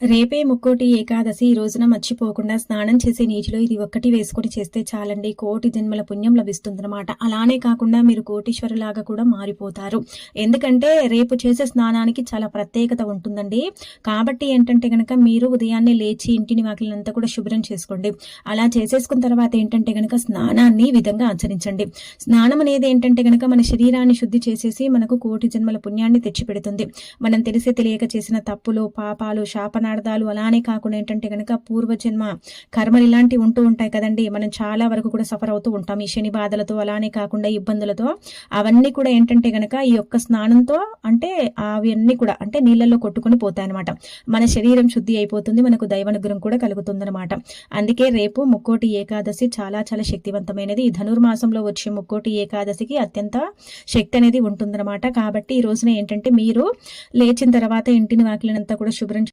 రేపే ముక్కోటి ఏకాదశి ఈ రోజున మర్చిపోకుండా స్నానం చేసే నీటిలో ఇది ఒక్కటి వేసుకొని చేస్తే చాలండి, కోటి జన్మల పుణ్యం లభిస్తుందన్నమాట. అలానే కాకుండా మీరు కోటీశ్వరులాగా కూడా మారిపోతారు. ఎందుకంటే రేపు చేసే స్నానానికి చాలా ప్రత్యేకత ఉంటుందండి. కాబట్టి ఏంటంటే గనక మీరు ఉదయాన్నే లేచి ఇంటిని వాకిలంతా కూడా శుభ్రం చేసుకోండి. అలా చేసేసుకున్న తర్వాత ఏంటంటే గనక స్నానాన్ని విధంగా ఆచరించండి. స్నానం అనేది ఏంటంటే గనక మన శరీరాన్ని శుద్ధి చేసేసి మనకు కోటి జన్మల పుణ్యాన్ని తెచ్చిపెడుతుంది. మనం తెలిసి తెలియక చేసిన తప్పులు, పాపాలు, శాపనార్థాలు, అలానే కాకుండా ఏంటంటే గనక పూర్వజన్మ కర్మలు ఇలాంటివి ఉంటూ ఉంటాయి కదండి. మనం చాలా వరకు కూడా సఫర్ అవుతూ ఉంటాం ఈ శని బాధలతో, అలానే కాకుండా ఇబ్బందులతో. అవన్నీ కూడా ఏంటంటే గనక ఈ యొక్క స్నానంతో అంటే అవన్నీ కూడా అంటే నీళ్ళల్లో కొట్టుకుని పోతాయి అనమాట. మన శరీరం శుద్ధి అయిపోతుంది, మనకు దైవానుగ్రహం కూడా కలుగుతుందన్నమాట. అందుకే రేపు ముక్కోటి ఏకాదశి చాలా చాలా శక్తివంతమైనది. ఈ ధనుర్మాసంలో వచ్చే ముక్కోటి ఏకాదశికి అత్యంత శక్తి అనేది ఉంటుందన్నమాట. కాబట్టి ఈ రోజున ఏంటంటే మీరు లేచిన తర్వాత ఇంటిని వాకిలినంతా కూడా శుభ్రం